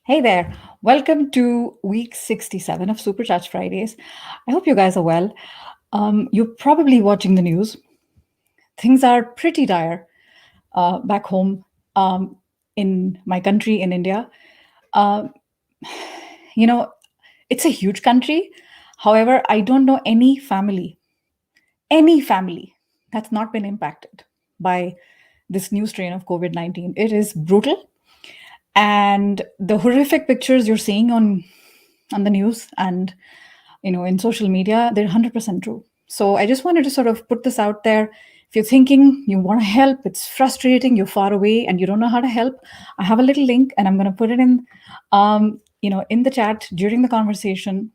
Hey there. Welcome to week 67 of Supercharged Fridays. I hope you guys are well. You're probably watching the news. Things are pretty dire back home in my country, in India. Uh, you know, it's a huge country. However, I don't know any family that's not been impacted by this new strain of COVID 19. It is brutal. And the horrific pictures you're seeing on the news and in social media, they're 100% true. So I just wanted to sort of put this out there. If you're thinking you want to help, it's frustrating, you're far away and you don't know how to help, I have a little link and I'm going to put it in the chat during the conversation,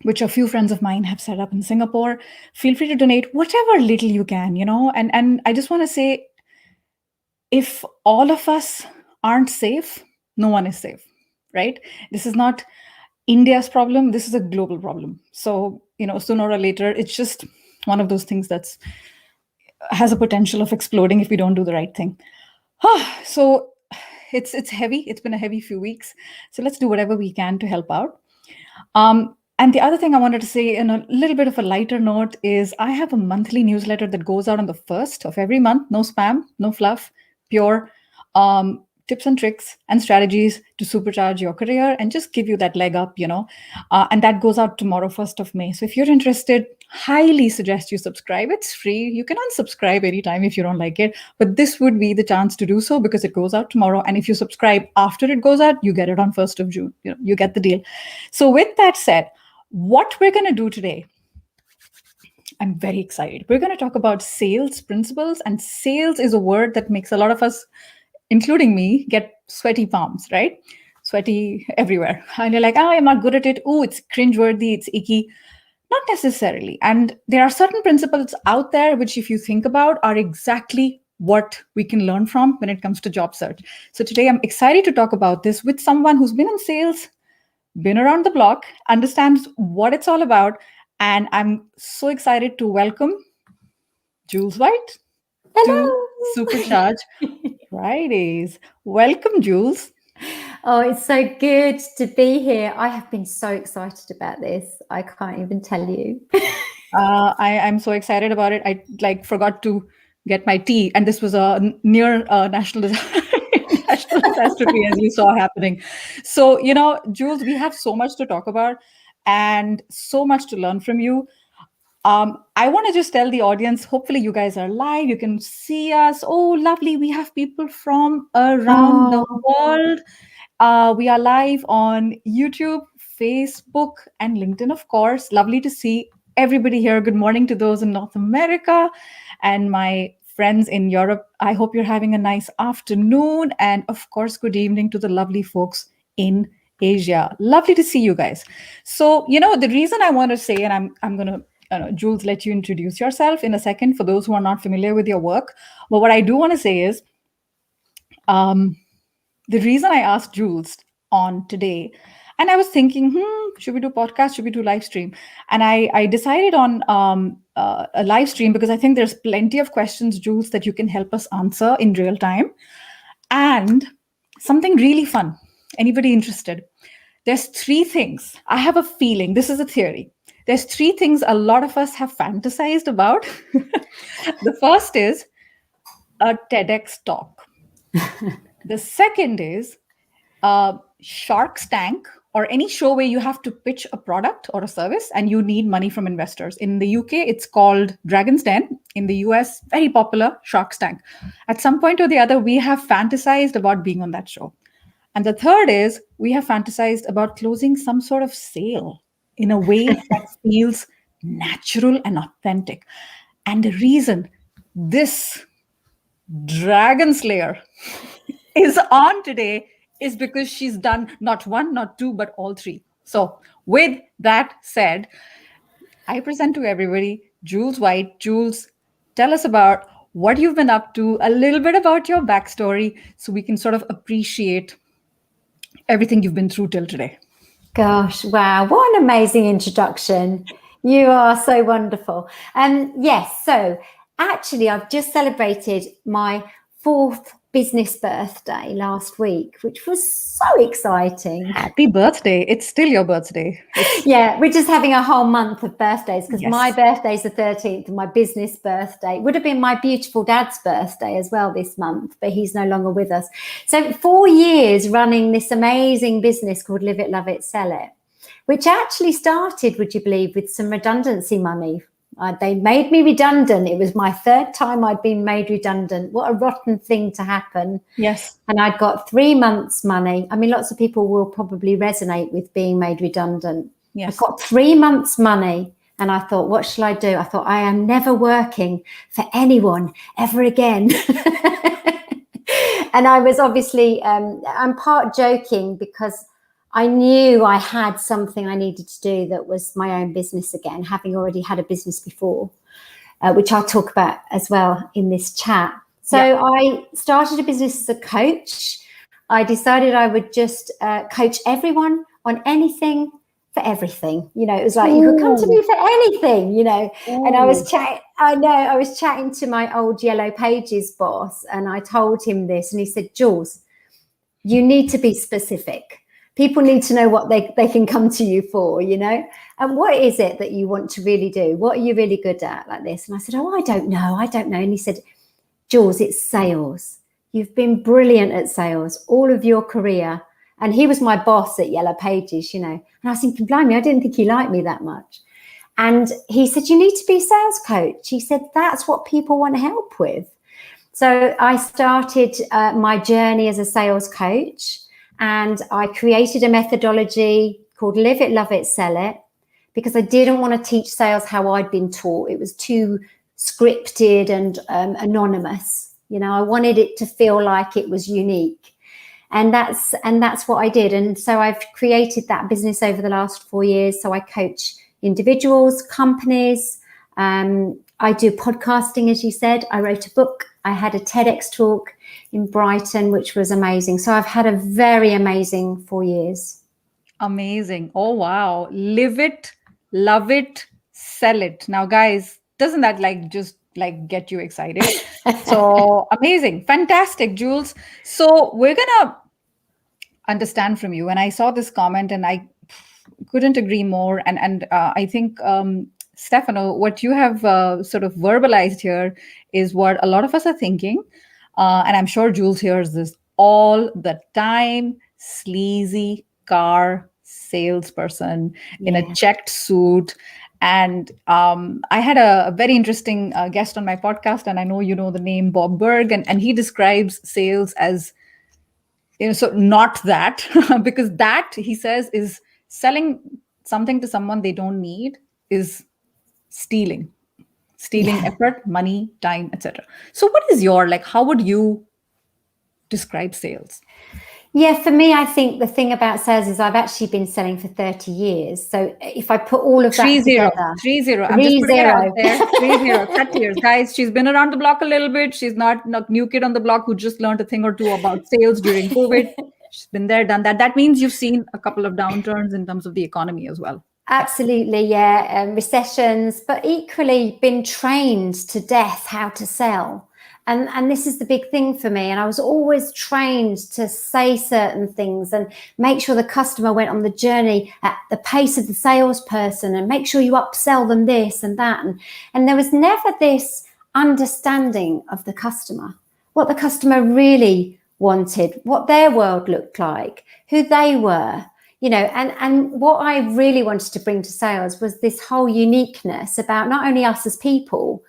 which a few friends of mine have set up in Singapore. Feel free to donate whatever little you can, and I just want to say, if all of us aren't safe, no one is safe, right? This is not India's problem. This is a global problem. So, sooner or later, it's just one of those things that's has a potential of exploding if we don't do the right thing. So it's heavy. It's been a heavy few weeks. So let's do whatever we can to help out. And the other thing I wanted to say in a little bit of a lighter note is I have a monthly newsletter that goes out on the first of every month. No spam, no fluff, pure tips and tricks and strategies to supercharge your career and just give you that leg up, and that goes out tomorrow, 1st of May. So if you're interested, highly suggest you subscribe. It's free. You can unsubscribe anytime if you don't like it, but this would be the chance to do so because it goes out tomorrow. And if you subscribe after it goes out, you get it on 1st of June. You get the deal. So with that said, what we're going to do today, I'm very excited. We're going to talk about sales principles, and sales is a word that makes a lot of us, including me, get sweaty palms, right? Sweaty everywhere. And you're like, I'm not good at it. Oh, it's cringeworthy, it's icky. Not necessarily. And there are certain principles out there which, if you think about, are exactly what we can learn from when it comes to job search. So today I'm excited to talk about this with someone who's been in sales, been around the block, understands what it's all about. And I'm so excited to welcome Jules White to Hello. Supercharge Fridays. Welcome, Jules. Oh, it's so good to be here. I have been so excited about this. I can't even tell you. I'm so excited about it. I forgot to get my tea, and this was a near national national catastrophe, as you saw happening. So, Jules, we have so much to talk about and so much to learn from you. I want to just tell the audience, hopefully you guys are live. You can see us. Oh, lovely. We have people from around the Oh, world. We are live on YouTube, Facebook, and LinkedIn, of course. Lovely to see everybody here. Good morning to those in North America and my friends in Europe. I hope you're having a nice afternoon. And of course, good evening to the lovely folks in Asia. Lovely to see you guys. So, the reason I want to say, and I'm going to Jules, let you introduce yourself in a second for those who are not familiar with your work. But what I do want to say is, the reason I asked Jules on today, and I was thinking, should we do podcast? Should we do live stream? And I decided on a live stream because I think there's plenty of questions, Jules, that you can help us answer in real time. And something really fun. Anybody interested? There's 3 things. I have a feeling, this is a theory. There's 3 things a lot of us have fantasized about. The first is a TEDx talk. The second is Shark's Tank, or any show where you have to pitch a product or a service and you need money from investors. In the UK, it's called Dragon's Den. In the US, very popular, Shark's Tank. At some point or the other, we have fantasized about being on that show. And the third is we have fantasized about closing some sort of sale in a way that feels natural and authentic. And the reason this Dragon Slayer is on today is because she's done not 1, not 2, but all 3. So with that said, I present to everybody Jules White. Jules, tell us about what you've been up to, a little bit about your backstory, so we can sort of appreciate everything you've been through till today. gosh, wow. What an amazing introduction. You are so wonderful. Yes, so actually, I've just celebrated my 4th business birthday last week, which was so exciting. Happy birthday. It's still your birthday. Yeah, we're just having a whole month of birthdays because my Yes. birthday's the 13th and my business birthday would have been my beautiful dad's birthday as well this month, but he's no longer with us. So 4 years running this amazing business called Live It, Love It, Sell It, which actually started, would you believe, with some redundancy money. They made me redundant. It was my third time I'd been made redundant. What a rotten thing to happen. Yes. And I'd got 3 months money. I mean, lots of people will probably resonate with being made redundant. Yes. I got 3 months money and I thought, what shall I do? I thought, I am never working for anyone ever again. And I was obviously, I'm part joking because I knew I had something I needed to do that was my own business again, having already had a business before, which I'll talk about as well in this chat. So Yeah. I started a business as a coach. I decided I would just coach everyone on anything for everything. You know, it was like, you could come to me for anything, you know. And I was chatting to my old Yellow Pages boss and I told him this and he said, Jules, you need to be specific. People need to know what they can come to you for, you know. And what is it that you want to really do? What are you really good at like this? And I said, oh, I don't know. And he said, Jules, it's sales. You've been brilliant at sales all of your career. And he was my boss at Yellow Pages, you know. And I was thinking, blimey, I didn't think he liked me that much. And he said, you need to be a sales coach. He said, that's what people want help with. So I started my journey as a sales coach. And I created a methodology called Live It, Love It, Sell It, because I didn't want to teach sales how I'd been taught. It was too scripted and anonymous. You know, I wanted it to feel like it was unique. And that's what I did. And so I've created that business over the last 4 years. So I coach individuals, companies. I do podcasting, as you said. I wrote a book. I had a TEDx talk in Brighton, which was amazing. So I've had a very amazing 4 years. Amazing. Oh, wow. Live it, love it, sell it. Now, guys, doesn't that just get you excited? So amazing. Fantastic, Jules. So we're going to understand from you. And I saw this comment and I couldn't agree more. And I think, Stefano, what you have sort of verbalized here is what a lot of us are thinking. And I'm sure Jules hears this all the time. Sleazy car salesperson in a checked suit. And I had a very interesting guest on my podcast, and I know you know the name Bob Berg, and he describes sales as, so not that, because that, he says, is selling something to someone they don't need, is stealing effort, money, time, etc. So what is your, how would you describe sales? Yeah, for me, I think the thing about sales is I've actually been selling for 30 years. So if I put all of that 3-0, together, 3-0. I'm just putting it out there. 3-0, 30 years. Guys, she's been around the block a little bit. She's not new kid on the block who just learned a thing or two about sales during COVID. She's been there, done that. That means you've seen a couple of downturns in terms of the economy as well. Absolutely, yeah. Recessions, but equally been trained to death how to sell. And this is the big thing for me. And I was always trained to say certain things and make sure the customer went on the journey at the pace of the salesperson and make sure you upsell them this and that. And there was never this understanding of the customer, what the customer really wanted, what their world looked like, who they were. You know, and what I really wanted to bring to sales was this whole uniqueness about not only us as people,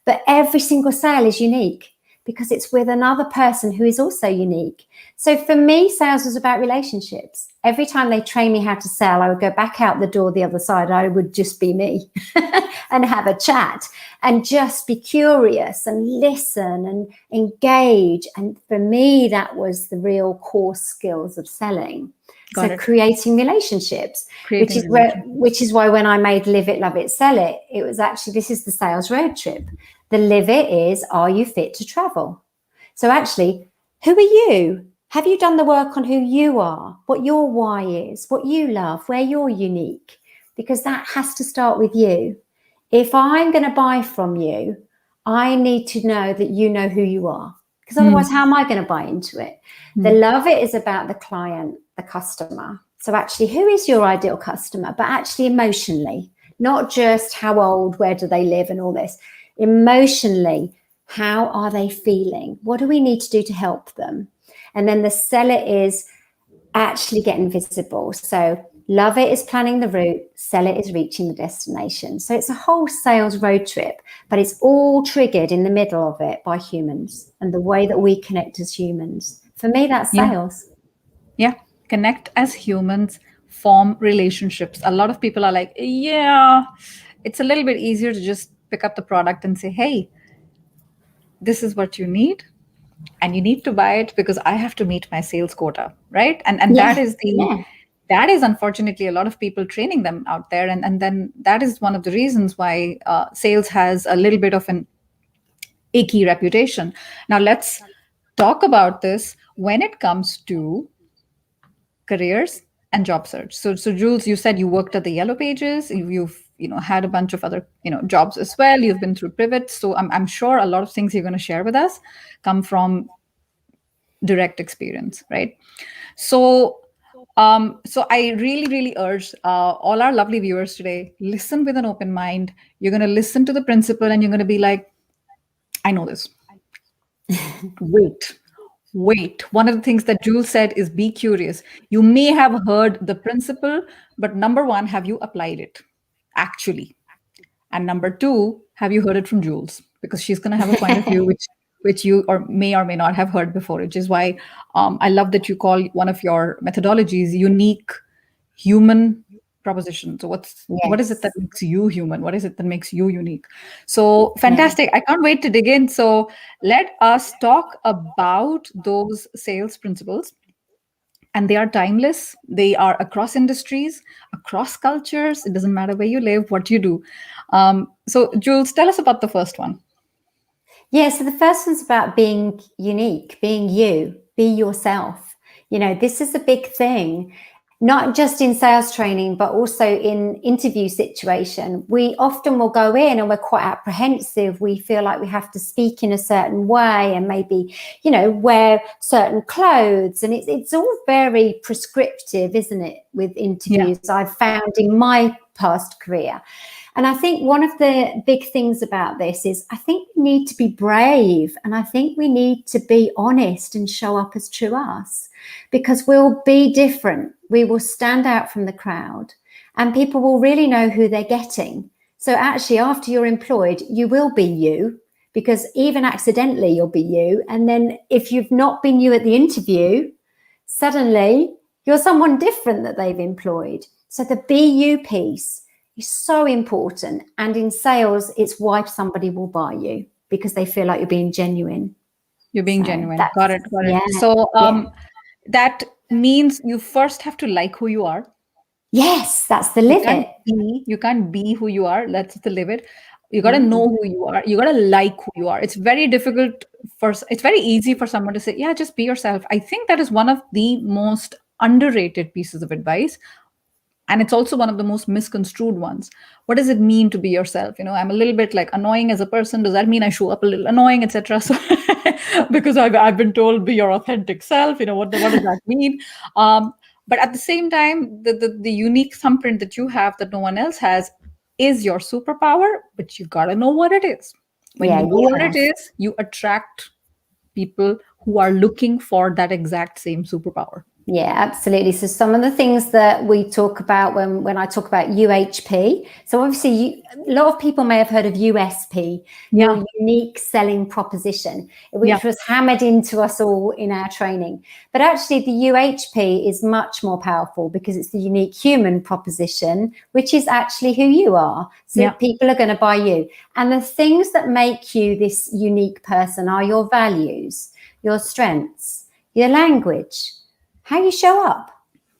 but every single sale is unique because it's with another person who is also unique. So for me, sales was about relationships. Every time they trained me how to sell, I would go back out the door the other side. I would just be me and have a chat and just be curious and listen and engage. And for me, that was the real core skills of selling. So creating relationships, which is why when I made Live It, Love It, Sell It, it was actually, this is the sales road trip. The live it is, are you fit to travel? So actually, who are you? Have you done the work on who you are, what your why is, what you love, where you're unique? Because that has to start with you. If I'm going to buy from you, I need to know that you know who you are. because otherwise how am I going to buy into it? The love it is about the client, the customer. So actually, who is your ideal customer? But actually emotionally, not just how old, where do they live and all this. Emotionally, how are they feeling? What do we need to do to help them? And then the sell it is actually getting visible. So love it is planning the route, sell it is reaching the destination. So it's a whole sales road trip, but it's all triggered in the middle of it by humans and the way that we connect as humans. For me, that's sales. Yeah. Connect as humans, form relationships. A lot of people are like, yeah, it's a little bit easier to just pick up the product and say, hey, this is what you need. And you need to buy it because I have to meet my sales quota, right? And Yeah, that is unfortunately a lot of people training them out there, and then that is one of the reasons why sales has a little bit of an icky reputation. Now let's talk about this when it comes to careers and job search. So Jules, you said you worked at the Yellow Pages. You've had a bunch of other jobs as well. You've been through Pivot, so I'm sure a lot of things you're going to share with us come from direct experience, right? So so I really, really urge all our lovely viewers today, listen with an open mind. You're going to listen to the principle and you're going to be like, I know this. Wait. One of the things that Jules said is be curious. You may have heard the principle, but number one, have you applied it actually? And number two, have you heard it from Jules? Because she's going to have a point of view which you or may not have heard before, which is why I love that you call one of your methodologies unique human proposition. So what is it that makes you human? What is it that makes you unique? So fantastic. I can't wait to dig in. So let us talk about those sales principles. And they are timeless. They are across industries, across cultures. It doesn't matter where you live, what you do. So Jules, tell us about the first one. Yeah, so the first one's about being unique, being you, be yourself. This is a big thing, not just in sales training, but also in interview situation. We often will go in and we're quite apprehensive. We feel like we have to speak in a certain way and maybe, wear certain clothes. And it's all very prescriptive, isn't it, with interviews? Yeah. I've found in my past career. And I think one of the big things about this is I think we need to be brave, and I think we need to be honest and show up as true us, because we'll be different. We will stand out from the crowd and people will really know who they're getting. So actually, after you're employed, you will be you, because even accidentally you'll be you. And then if you've not been you at the interview, suddenly you're someone different that they've employed. So the be you piece is so important. And in sales, it's why somebody will buy you, because they feel like you're being genuine. You're being genuine. Got it. Yeah, so that means you first have to like who you are. Yes, that's the limit. You can't be who you are. That's the limit. You got to know who you are. You got to like who you are. It's very difficult it's very easy for someone to say, yeah, just be yourself. I think that is one of the most underrated pieces of advice. And it's also one of the most misconstrued ones. What does it mean to be yourself? I'm a little bit like annoying as a person. Does that mean I show up a little annoying, etc.? So because I've been told be your authentic self. What does that mean? But at the same time, the unique thumbprint that you have that no one else has is your superpower. But you gotta know what it is. When you know what it is, you attract people who are looking for that exact same superpower. Yeah, absolutely. So some of the things that we talk about when I talk about UHP, so obviously a lot of people may have heard of USP, your unique selling proposition, which was hammered into us all in our training. But actually the UHP is much more powerful because it's the unique human proposition, which is actually who you are. So people are going to buy you. And the things that make you this unique person are your values, your strengths, your language, how you show up.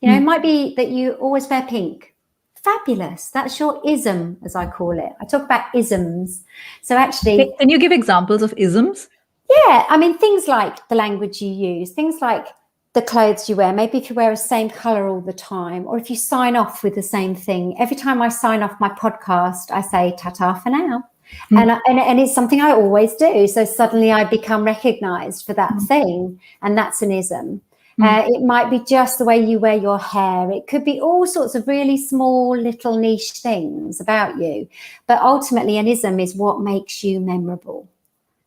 It might be that you always wear pink. Fabulous. That's your ism, as I call it. I talk about isms. So actually... Can you give examples of isms? Yeah. I mean, things like the language you use, things like the clothes you wear. Maybe if you wear the same color all the time, or if you sign off with the same thing. Every time I sign off my podcast, I say ta-ta for now. And it's something I always do. So suddenly I become recognized for that thing, and that's an ism. It might be just the way you wear your hair. It could be all sorts of really small little niche things about you. But ultimately an ism is what makes you memorable,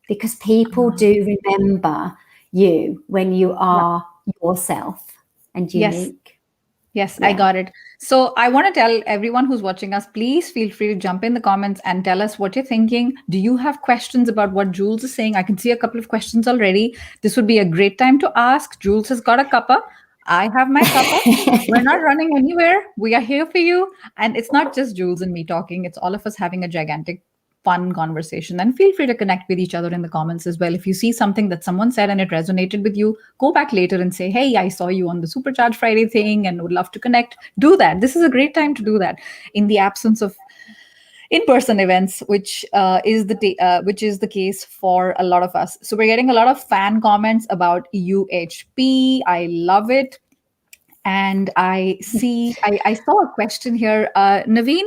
because people do remember you when you are yourself and unique. Yes, I got it. So I want to tell everyone who's watching us, please feel free to jump in the comments and tell us what you're thinking. Do you have questions about what Jules is saying? I can see a couple of questions already. This would be a great time to ask. Jules has got a cuppa. I have my cuppa. We're not running anywhere. We are here for you. And it's not just Jules and me talking. It's all of us having a gigantic fun conversation. And feel free to connect with each other in the comments as well. If you see something that someone said and it resonated with you, go back later and say, hey, I saw you on the Supercharge Friday thing and would love to connect. Do that. This is a great time to do that in the absence of in-person events, which is the case for a lot of us. So we're getting a lot of fan comments about UHP. I love it. And I saw a question here. Naveen,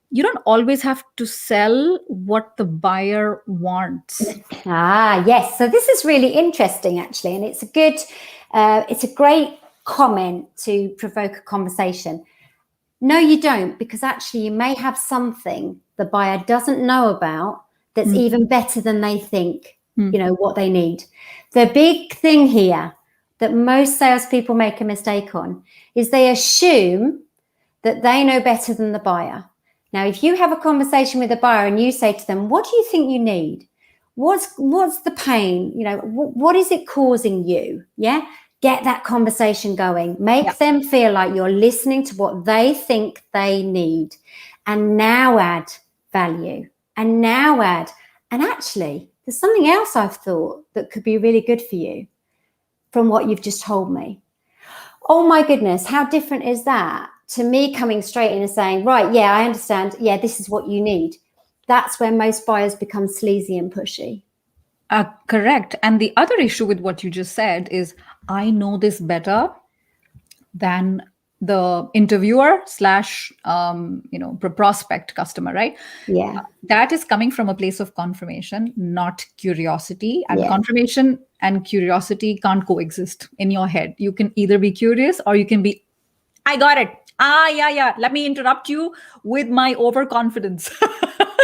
you don't always have to sell what the buyer wants. Yes. So this is really interesting, actually, and it's a great comment to provoke a conversation. No, you don't, because actually you may have something the buyer doesn't know about that's even better than they think, what they need. The big thing here that most salespeople make a mistake on is they assume that they know better than the buyer. Now, if you have a conversation with a buyer and you say to them, what do you think you need? What's the pain? What is it causing you? Yeah. Get that conversation going. Make them feel like you're listening to what they think they need, and now add value, and actually, there's something else I've thought that could be really good for you from what you've just told me. Oh my goodness, how different is that to me coming straight in and saying, right, yeah, I understand. Yeah, this is what you need. That's where most buyers become sleazy and pushy. Correct. And the other issue with what you just said is, I know this better than the interviewer / prospect customer, right? Yeah. That is coming from a place of confirmation, not curiosity. And confirmation and curiosity can't coexist in your head. You can either be curious or you can be, I got it. Yeah. Let me interrupt you with my overconfidence.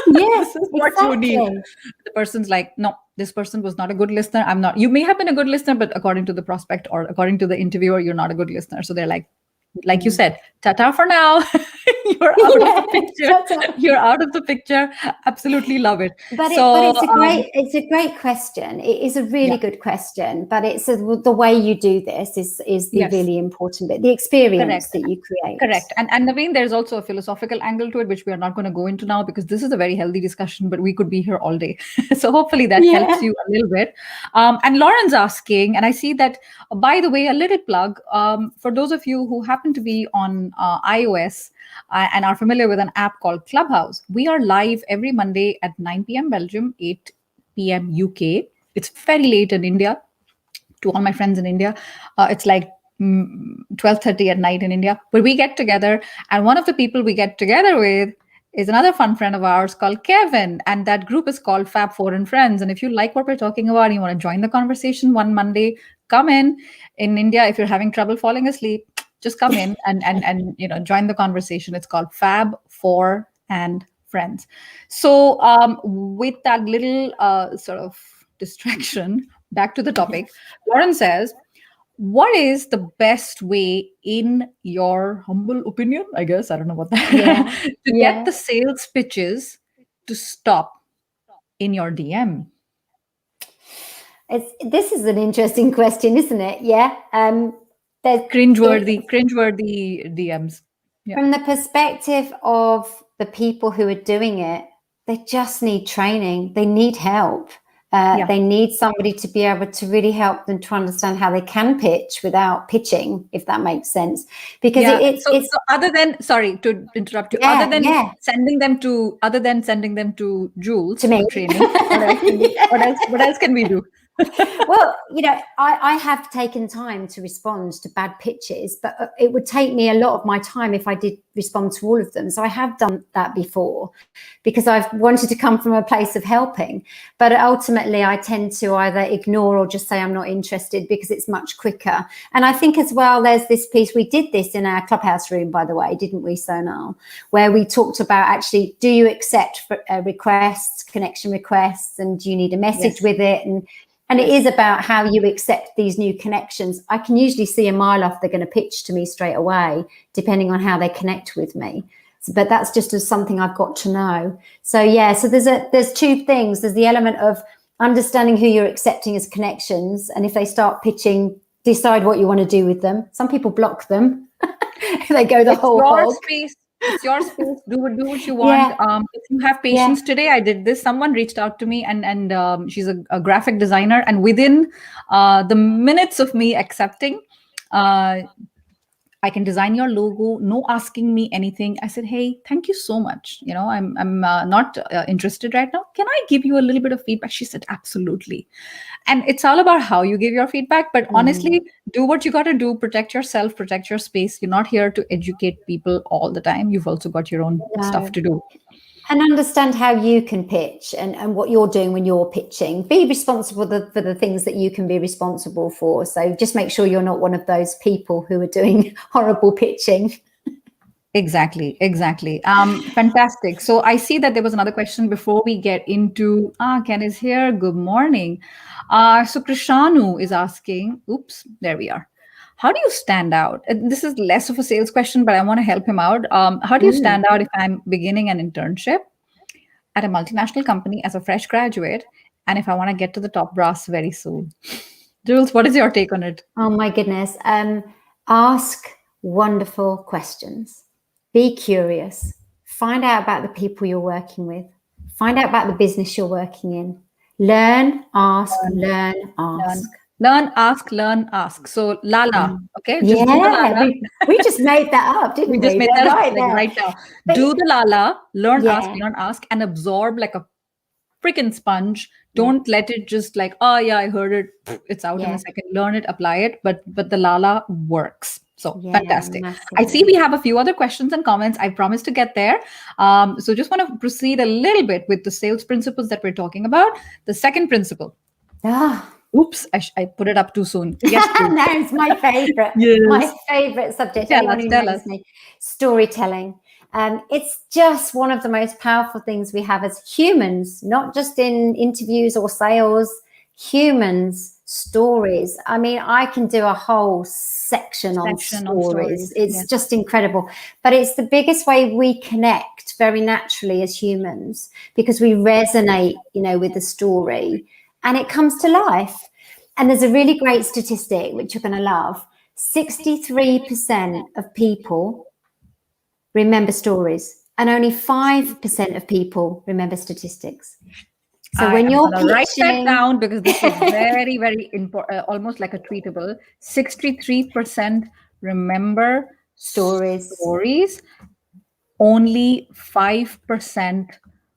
Yes, this is what you need. The person's like, no, this person was not a good listener. I'm not. You may have been a good listener, but according to the prospect or according to the interviewer, you're not a good listener. So they're like you said, ta-ta for now. You're out of the picture. You're out of the picture. Absolutely love it. But it's a great question. It is a really good question. But it's the way you do this is the really important bit. The experience that you create. Correct. And Naveen, there's also a philosophical angle to it, which we are not going to go into now because this is a very healthy discussion, but we could be here all day. So hopefully that helps you a little bit. And Lauren's asking, and I see that, by the way, a little plug, for those of you who happen to be on iOS and are familiar with an app called Clubhouse, we are live every Monday at 9 p.m. Belgium, 8 p.m. UK. It's very late in India. To all my friends in India, it's like 12:30 at night in India. But we get together, and one of the people we get together with is another fun friend of ours called Kevin, and that group is called Fab Four and Friends. And if you like what we're talking about and you want to join the conversation one Monday, come in. In India, if you're having trouble falling asleep, just come in and join the conversation. It's called Fab Four and Friends. So with that little sort of distraction, back to the topic, Lauren says, what is the best way, in your humble opinion, I guess, I don't know what that, to get the sales pitches to stop in your DM? This is an interesting question, isn't it? Yeah. Cringeworthy DMs. Yeah. From the perspective of the people who are doing it, they just need training. They need help. They need somebody to be able to really help them to understand how they can pitch without pitching, if that makes sense. Because it's so other than, sorry to interrupt you, other than sending them to Jules to me. training, what else can we do? Well, I have taken time to respond to bad pitches, but it would take me a lot of my time if I did respond to all of them. So I have done that before because I've wanted to come from a place of helping. But ultimately, I tend to either ignore or just say I'm not interested because it's much quicker. And I think as well, there's this piece, we did this in our Clubhouse room, by the way, didn't we, Sonal? Where we talked about actually, do you accept requests, connection requests, and do you need a message with it? And it is about how you accept these new connections. I can usually see a mile off they're going to pitch to me straight away, depending on how they connect with me. But that's just something I've got to know. So yeah, so there's two things. There's the element of understanding who you're accepting as connections, and if they start pitching, decide what you want to do with them. Some people block them. They go the whole hog. Space. It's your space. Do what you want. Yeah. If you have patience today, I did this. Someone reached out to me, and she's a graphic designer. And within the minutes of me accepting, I can design your logo. No asking me anything. I said, hey, thank you so much. I'm not interested right now. Can I give you a little bit of feedback? She said, absolutely. And it's all about how you give your feedback. But honestly, do what you got to do. Protect yourself, protect your space. You're not here to educate people all the time. You've also got your own stuff to do. And understand how you can pitch and what you're doing when you're pitching. Be responsible for the things that you can be responsible for. So just make sure you're not one of those people who are doing horrible pitching. Exactly. Fantastic. So I see that there was another question before we get into, Ken is here. Good morning. So Krishanu is asking, there we are. How do you stand out? This is less of a sales question, but I want to help him out. How do you stand out if I'm beginning an internship at a multinational company as a fresh graduate, and if I want to get to the top brass very soon? Jules, what is your take on it? Oh my goodness. Ask wonderful questions. Be curious. Find out about the people you're working with. Find out about the business you're working in. Learn, ask, learn, ask. Learn, ask, learn, ask. So Lala, okay? Just do the Lala. We just made that up, didn't we? We just made that up right now. But do the Lala, learn, ask, and absorb like a freaking sponge. Don't let it just like, oh yeah, I heard it. It's out in a second. Learn it, apply it. But the Lala works. So fantastic. Massively. I see we have a few other questions and comments. I promised to get there. So just want to proceed a little bit with the sales principles that we're talking about. The second principle. Oops, I put it up too soon. Yes, no, it's my favorite. Yes. My favorite subject. Tell us. Storytelling. It's just one of the most powerful things we have as humans, not just in interviews or sales. Humans, stories. I mean, I can do a whole section on stories. It's just incredible. But it's the biggest way we connect very naturally as humans, because we resonate, with the story. And it comes to life. And there's a really great statistic, which you're going to love. 63% of people remember stories, and only 5% of people remember statistics. So when you're pitching, write that down, because this is very, very important, almost like a tweetable. 63% remember stories. Only 5%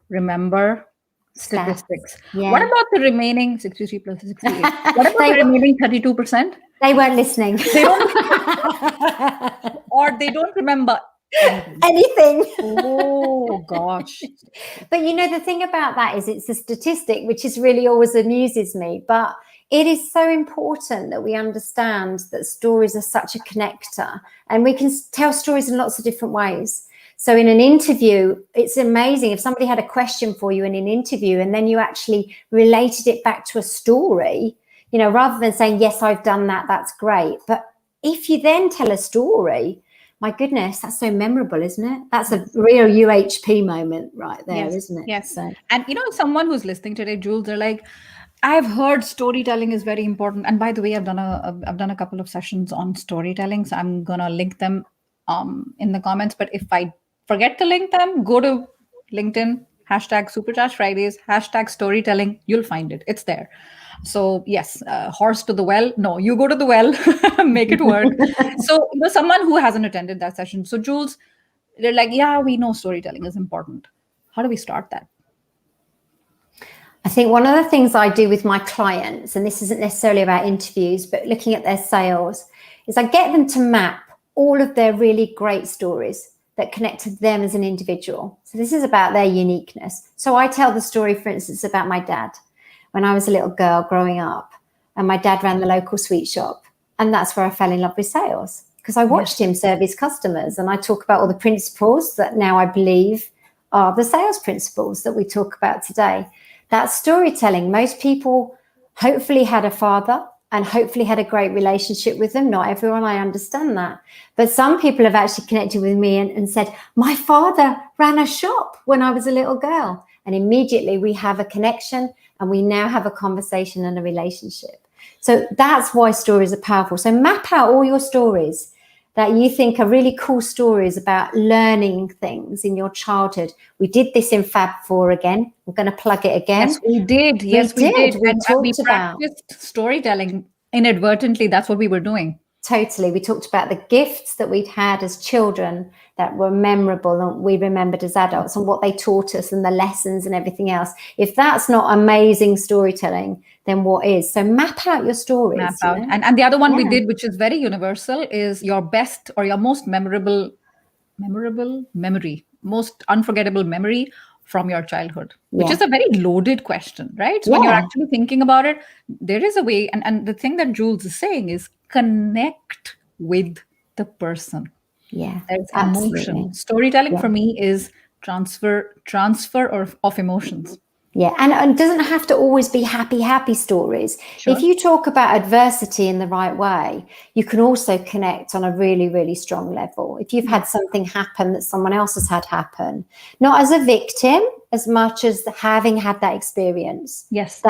remember statistics. Yeah. What about the remaining 63 plus 68? What about the remaining 32%? They weren't listening. They don't, or they don't remember anything. Oh gosh. But the thing about that is it's a statistic, which is really always amuses me. But it is so important that we understand that stories are such a connector, and we can tell stories in lots of different ways. So in an interview, it's amazing if somebody had a question for you in an interview and then you actually related it back to a story, rather than saying, yes, I've done that, that's great. But if you then tell a story, my goodness, that's so memorable, isn't it? That's a real UHP moment right there, isn't it? Yes. So. And someone who's listening today, Jules, they're like, I've heard storytelling is very important. And by the way, I've done a couple of sessions on storytelling, so I'm gonna link them in the comments. But if I forget to link them, go to LinkedIn, #Supercharge Fridays, #storytelling. You'll find it. It's there. So yes, horse to the well. No, you go to the well, make it work. So someone who hasn't attended that session. So Jules, they're like, yeah, we know storytelling is important. How do we start that? I think one of the things I do with my clients, and this isn't necessarily about interviews, but looking at their sales, is I get them to map all of their really great stories that connected them as an individual. So this is about their uniqueness. So I tell the story, for instance, about my dad when I was a little girl growing up, and my dad ran the local sweet shop. And that's where I fell in love with sales, because I watched him serve his customers. And I talk about all the principles that now I believe are the sales principles that we talk about today. That's storytelling. Most people hopefully had a father and hopefully had a great relationship with them. Not everyone, I understand that. But some people have actually connected with me and said, my father ran a shop when I was a little girl. And immediately we have a connection, and we now have a conversation and a relationship. So that's why stories are powerful. So map out all your stories that you think are really cool stories about learning things in your childhood. We did this in Fab 4 again. I'm going to plug it again. Yes, we did. Yes, we did. We And we talked about practiced storytelling inadvertently. That's what we were doing. Totally. We talked about the gifts that we'd had as children that were memorable and we remembered as adults, and what they taught us and the lessons and everything else. If that's not amazing storytelling, then what is? So map out your stories. Map out. And the other one we did, which is very universal, is your best or your most memorable memory, most unforgettable memory from your childhood, which is a very loaded question, right? So when you're actually thinking about it, there is a way. And the thing that Jules is saying is connect with the person. Yeah, there's emotion. Storytelling for me is transfer of emotions. Yeah, and it doesn't have to always be happy stories. Sure. If you talk about adversity in the right way, you can also connect on a really, really strong level. If you've had something happen that someone else has had happen, not as a victim as much as having had that experience. Yes.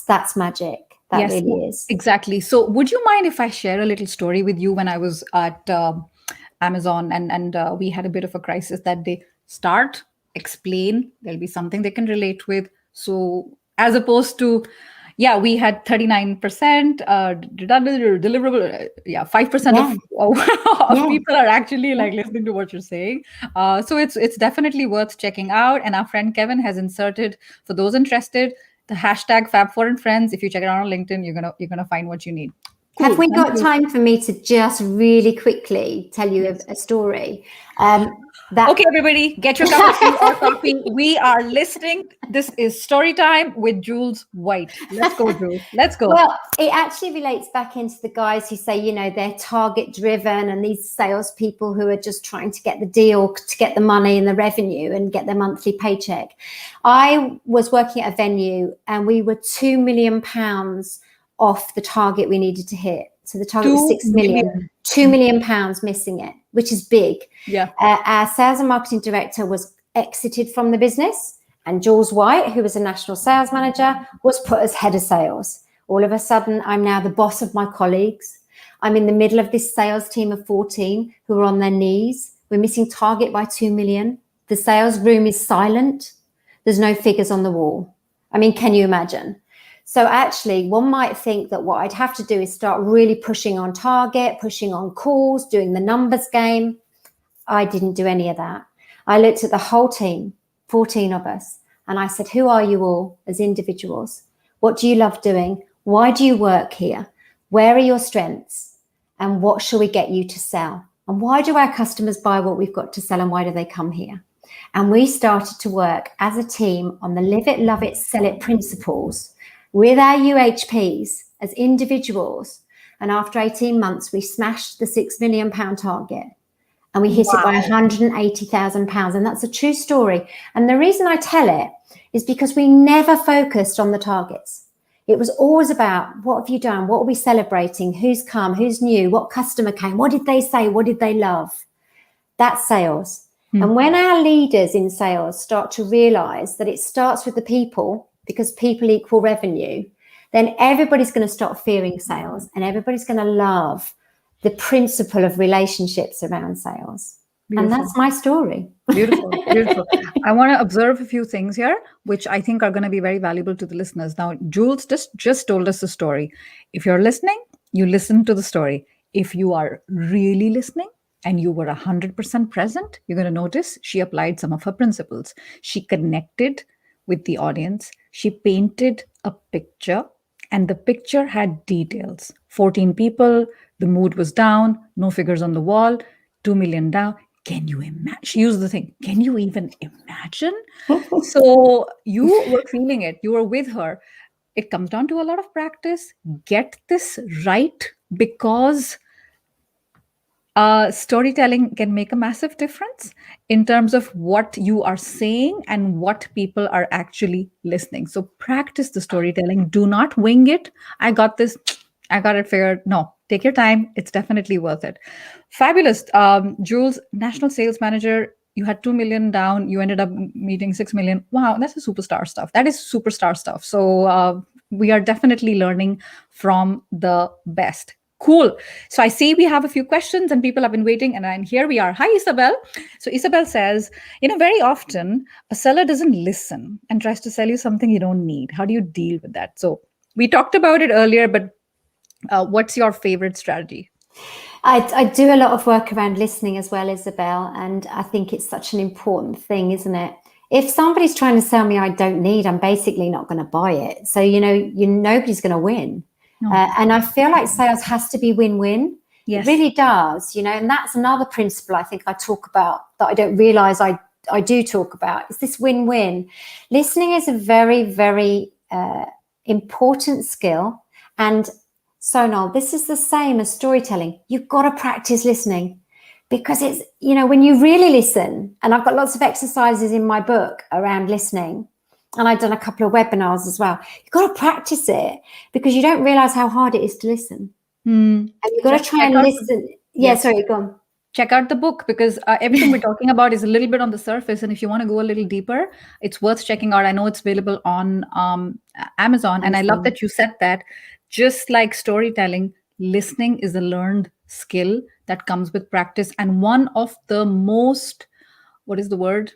That's magic. That really is. Exactly. So would you mind if I share a little story with you when I was at Amazon and we had a bit of a crisis that day? Start, explain, there'll be something they can relate with. So as opposed to, we had 39% redundant or deliverable. 5% of people are actually like listening to what you're saying. So it's definitely worth checking out. And our friend Kevin has inserted, for those interested, the hashtag Fab4 and Friends. If you check it out on LinkedIn, you're gonna find what you need. Cool. Have we got time for me to just really quickly tell you a story? Okay, everybody, get your cup of tea or coffee. We are listening. This is Story Time with Jules White. Let's go, Jules. Let's go. Well, it actually relates back into the guys who say, they're target driven, and these salespeople who are just trying to get the deal, to get the money and the revenue and get their monthly paycheck. I was working at a venue and we were £2 million off the target we needed to hit. So the target was 6 million. £2 million missing it, which is big. Yeah. Our sales and marketing director was exited from the business, and Jules White, who was a national sales manager, was put as head of sales. All of a sudden, I'm now the boss of my colleagues. I'm in the middle of this sales team of 14 who are on their knees. We're missing target by 2 million. The sales room is silent. There's no figures on the wall. I mean, can you imagine? So actually, one might think that what I'd have to do is start really pushing on target, pushing on calls, doing the numbers game. I didn't do any of that. I looked at the whole team, 14 of us, and I said, who are you all as individuals? What do you love doing? Why do you work here? Where are your strengths? And what shall we get you to sell? And why do our customers buy what we've got to sell, and why do they come here? And we started to work as a team on the live it, love it, sell it principles with our UHPs as individuals. And after 18 months, we smashed the £6 million target, and we hit it by £180,000. And that's a true story. And the reason I tell it is because we never focused on the targets. It was always about, what have you done? What are we celebrating? Who's come? Who's new? What customer came? What did they say? What did they love? That's sales. And when our leaders in sales start to realize that it starts with the people, because people equal revenue, then everybody's going to stop fearing sales, and everybody's going to love the principle of relationships around sales. Beautiful. And that's my story. Beautiful, beautiful. I want to observe a few things here, which I think are going to be very valuable to the listeners. Now, Jules just told us the story. If you're listening, you listen to the story. If you are really listening and you were 100% present, you're going to notice she applied some of her principles. She connected with the audience. She painted a picture, and the picture had details. 14 people, the mood was down, no figures on the wall, 2 million down. Can you imagine? She used the thing. Can you even imagine? So you were feeling it, you were with her. It comes down to a lot of practice. Get this right, because storytelling can make a massive difference in terms of what you are saying and what people are actually listening. So practice the storytelling. Do not wing it. I got this. I got it figured. No, take your time. It's definitely worth it. Fabulous. Jules, national sales manager. You had 2 million down. You ended up meeting 6 million. Wow, that's a superstar stuff. That is superstar stuff. So we are definitely learning from the best. Cool. So I see we have a few questions and people have been waiting, and here we are. Hi, Isabel. So Isabel says, very often a seller doesn't listen and tries to sell you something you don't need. How do you deal with that? So we talked about it earlier, but what's your favorite strategy? I do a lot of work around listening as well, Isabel, and I think it's such an important thing, isn't it? If somebody's trying to sell me I don't need, I'm basically not going to buy it. So, nobody's going to win. No. And I feel like sales has to be win-win. Yes. It really does, and that's another principle I think I talk about that I don't realize I do talk about. Is this win-win? Listening is a very, very important skill. And Sonal, this is the same as storytelling. You've got to practice listening, because it's, when you really listen, and I've got lots of exercises in my book around listening, and I've done a couple of webinars as well. You've got to practice it, because you don't realize how hard it is to listen. And you've got to try and listen. Sorry, go on. Check out the book, because everything we're talking about is a little bit on the surface. And if you want to go a little deeper, it's worth checking out. I know it's available on Amazon. And I love that you said that. Just like storytelling, listening is a learned skill that comes with practice. And one of the most, what is the word?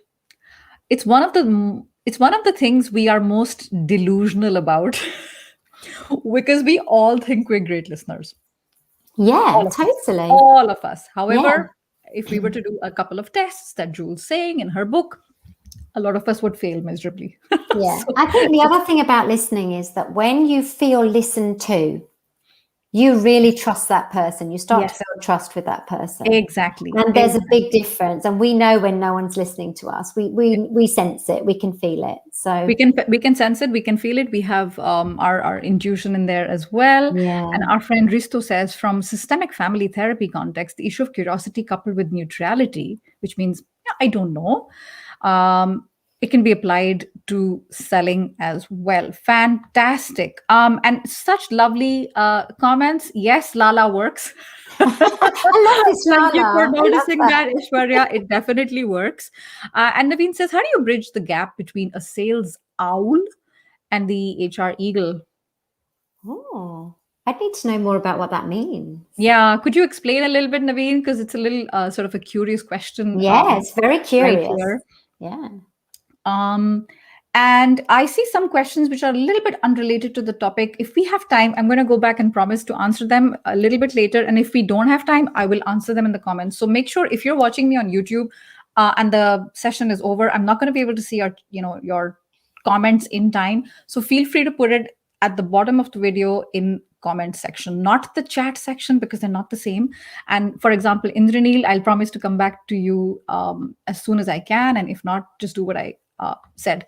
It's one of the things we are most delusional about because we all think we're great listeners. Yeah, totally. All of us. However, if we were to do a couple of tests that Jules saying in her book, a lot of us would fail miserably. Yeah. I think the other thing about listening is that when you feel listened to, you really trust that person. You start to build trust with that person. Exactly. And there's a big difference. And we know when no one's listening to us. We sense it. We can feel it. So we can sense it. We can feel it. We have our intuition in there as well. Yeah. And our friend Risto says, from systemic family therapy context, the issue of curiosity coupled with neutrality, which means I don't know, it can be applied to selling as well. Fantastic. And such lovely comments. Yes, Lala works. I love this, Lala. Thank you for noticing that, Ishwarya. It definitely works. And Naveen says, how do you bridge the gap between a sales owl and the HR eagle? Oh, I'd need to know more about what that means. Yeah. Could you explain a little bit, Naveen? Because it's a little sort of a curious question. Yeah, it's very curious. Right, yeah. And I see some questions which are a little bit unrelated to the topic. If we have time, I'm going to go back and promise to answer them a little bit later. And if we don't have time, I will answer them in the comments. So make sure if you're watching me on YouTube and the session is over, I'm not going to be able to see your comments in time. So feel free to put it at the bottom of the video in comment section, not the chat section, because they're not the same. And for example, Indranil, I'll promise to come back to you as soon as I can. And if not, just do what I said.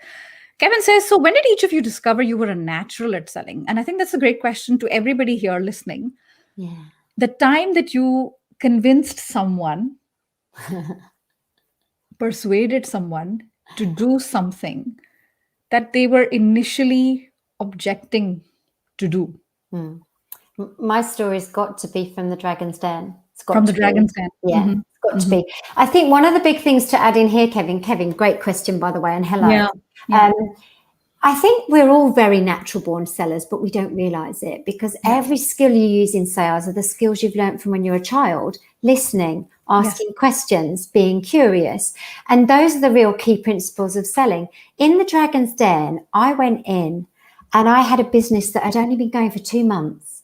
Kevin says, so when did each of you discover you were a natural at selling? And I think that's a great question to everybody here listening. Yeah. The time that you convinced someone, persuaded someone to do something that they were initially objecting to do. My story's got to be from the Dragon's Den. It's got from to the Dragon's Den. Yeah, it's got to be. I think one of the big things to add in here, Kevin, great question, by the way, and hello. Yeah. I think we're all very natural born sellers, but we don't realize it, because every skill you use in sales are the skills you've learned from when you're a child: listening, asking questions, being curious. And those are the real key principles of selling. In the Dragon's Den, I went in and I had a business that had only been going for 2 months.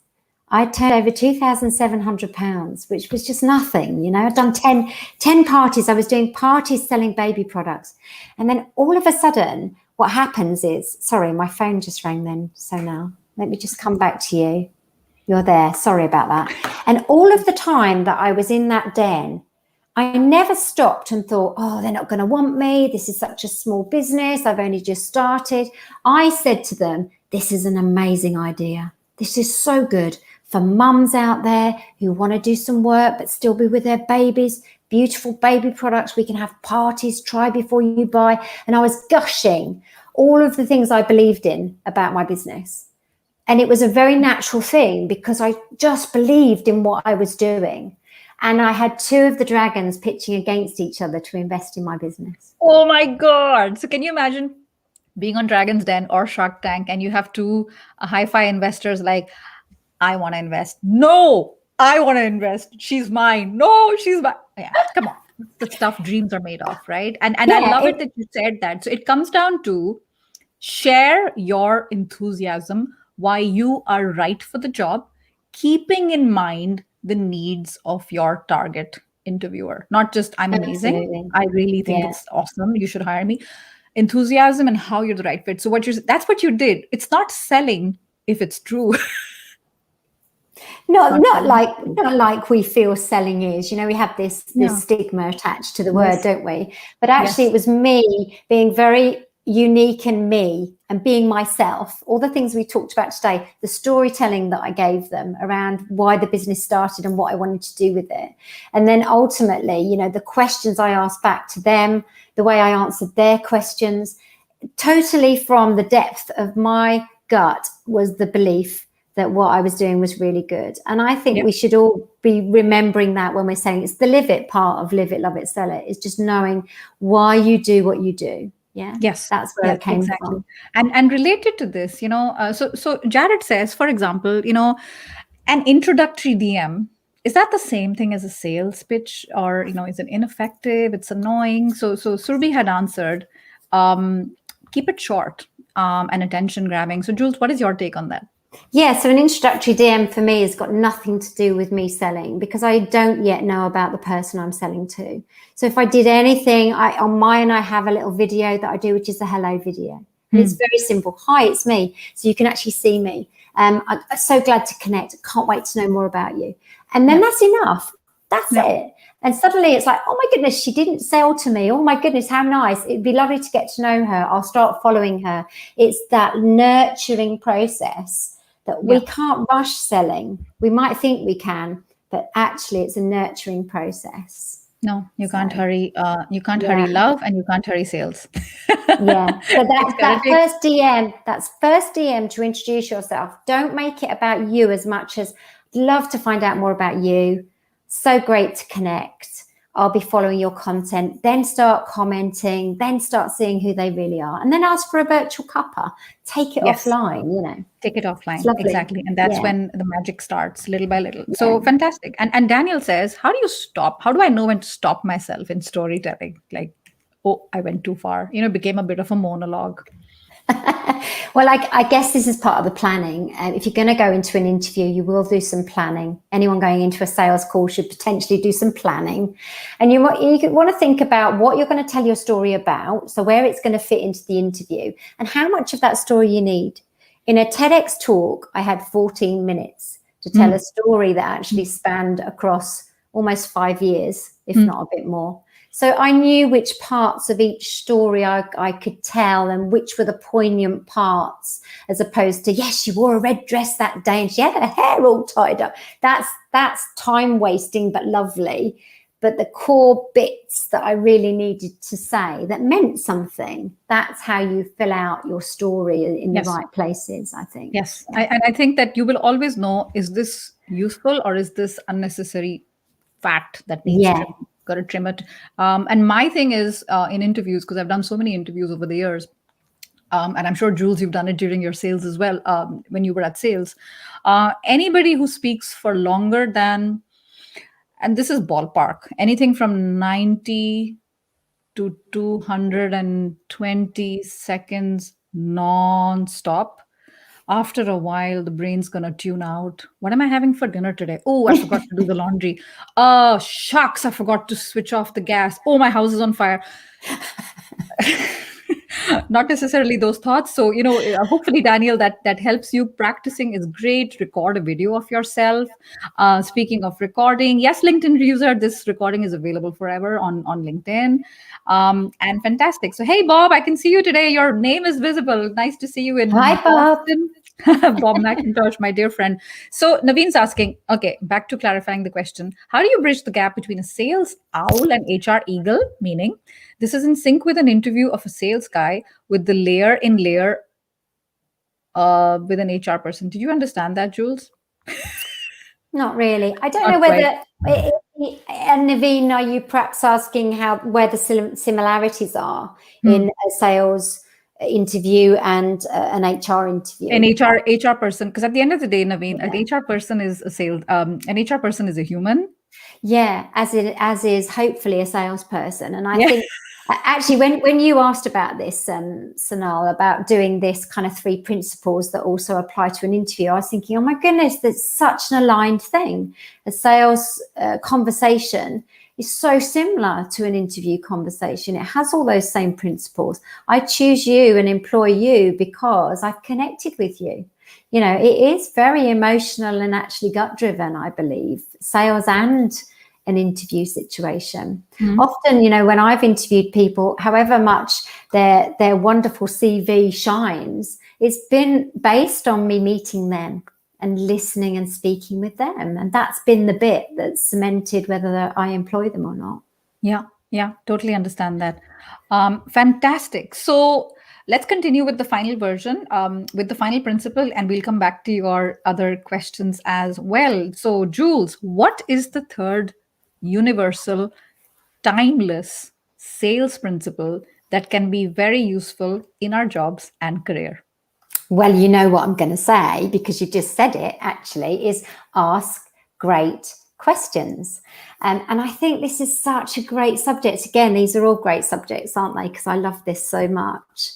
I turned over £2,700, which was just nothing. I'd done 10 parties. I was doing parties selling baby products. And then all of a sudden, what happens is, sorry, my phone just rang then. So now let me just come back to you. You're there. Sorry about that. And all of the time that I was in that den, I never stopped and thought, oh, they're not going to want me. This is such a small business. I've only just started. I said to them, this is an amazing idea. This is so good for mums out there who want to do some work but still be with their babies. Beautiful baby products. We can have parties, try before you buy. And I was gushing all of the things I believed in about my business. And it was a very natural thing because I just believed in what I was doing. And I had two of the dragons pitching against each other to invest in my business. Oh my God. So can you imagine being on Dragon's Den or Shark Tank and you have two hi-fi investors like, I want to invest. No, I want to invest. She's mine. No, she's mine. Yeah, come on. The stuff dreams are made of, right? And I love it that you said that. So it comes down to share your enthusiasm, why you are right for the job, keeping in mind the needs of your target interviewer. Not just, I'm amazing. Absolutely. I really think it's awesome. You should hire me. Enthusiasm and how you're the right fit. So that's what you did. It's not selling if it's true. Not like we feel selling is. We have this stigma attached to the word, don't we? But actually, it was me being very unique and me and being myself. All the things we talked about today, the storytelling that I gave them around why the business started and what I wanted to do with it. And then ultimately, the questions I asked back to them, the way I answered their questions, totally from the depth of my gut was the belief that what I was doing was really good. And I think we should all be remembering that when we're saying it's the live it part of live it, love it, sell it. It's just knowing why you do what you do. Yeah. Yes. That's where it came from. And related to this, so Jared says, for example, an introductory DM, is that the same thing as a sales pitch or, is it ineffective? It's annoying. So Surbi had answered, keep it short and attention grabbing. So Jules, what is your take on that? Yeah, so an introductory DM for me has got nothing to do with me selling because I don't yet know about the person I'm selling to. So if I did anything, on mine, I have a little video that I do, which is a hello video. And it's very simple. Hi, it's me. So you can actually see me. I'm so glad to connect. Can't wait to know more about you. And then that's enough. That's it. And suddenly it's like, oh my goodness, she didn't sell to me. Oh my goodness, how nice. It'd be lovely to get to know her. I'll start following her. It's that nurturing process that we can't rush selling. We might think we can, but actually it's a nurturing process. No, you can't hurry. You can't hurry love and you can't hurry sales. So that first DM, that's first DM to introduce yourself. Don't make it about you as much as love to find out more about you. So great to connect. I'll be following your content, then start commenting, then start seeing who they really are. And then ask for a virtual cuppa. Take it offline, Take it offline. Exactly. And that's when the magic starts little by little. So fantastic. And Daniel says, how do you stop? How do I know when to stop myself in storytelling? Like, oh, I went too far, became a bit of a monologue. Well, I guess this is part of the planning. If you're going to go into an interview, you will do some planning. Anyone going into a sales call should potentially do some planning. And you want to think about what you're going to tell your story about, so where it's going to fit into the interview, and how much of that story you need. In a TEDx talk, I had 14 minutes to tell a story that actually spanned across almost 5 years, if not a bit more. So I knew which parts of each story I could tell and which were the poignant parts, as opposed to, yes, she wore a red dress that day and she had her hair all tied up. That's time wasting, but lovely. But the core bits that I really needed to say that meant something, that's how you fill out your story in the right places, I think. Yes. I think that you will always know, is this useful or is this unnecessary fat that needs trim? Got to trim it. And my thing is in interviews, because I've done so many interviews over the years, and I'm sure, Jules, you've done it during your sales as well, when you were at sales. Anybody who speaks for longer than, and this is ballpark, anything from 90 to 220 seconds non-stop, after a while, the brain's going to tune out. What am I having for dinner today? Oh, I forgot to do the laundry. Oh, shucks, I forgot to switch off the gas. Oh, my house is on fire. not necessarily those thoughts. So, hopefully, Daniel, that helps you. Practicing is great. Record a video of yourself. Speaking of recording, yes, LinkedIn user, this recording is available forever on LinkedIn. And fantastic. So, hey, Bob, I can see you today. Your name is visible. Nice to see you in Hi, Bob. Boston. Bob McIntosh, my dear friend. So Naveen's asking, okay, back to clarifying the question. How do you bridge the gap between a sales owl and HR eagle? Meaning, this is in sync with an interview of a sales guy with the layer in layer with an HR person. Did you understand that, Jules? Not really. I don't Not know quite. whether, and Naveen, are you perhaps asking where the similarities are in a sales interview and an HR interview? An HR person, because at the end of the day, Naveen, an HR person is a sales. An HR person is a human. Yeah, as is hopefully a salesperson. And I Yeah. think actually when you asked about this, Sanal, about doing this kind of 3 principles that also apply to an interview, I was thinking, oh my goodness, that's such an aligned thing. A sales conversation is so similar to an interview conversation. It has all those same principles. I choose you and employ you because I've connected with you. It is very emotional and actually gut driven, I believe, sales and an interview situation. Often, when I've interviewed people, however much their wonderful CV shines, it's been based on me meeting them and listening and speaking with them. And that's been the bit that's cemented whether I employ them or not. Yeah, totally understand that. Fantastic. So let's continue with the final version, with the final principle, and we'll come back to your other questions as well. So, Jules, what is the third universal, timeless sales principle that can be very useful in our jobs and career? Well, you know what I'm going to say, because you just said it actually, is ask great questions. And I think this is such a great subject. Again, these are all great subjects, aren't they? Because I love this so much.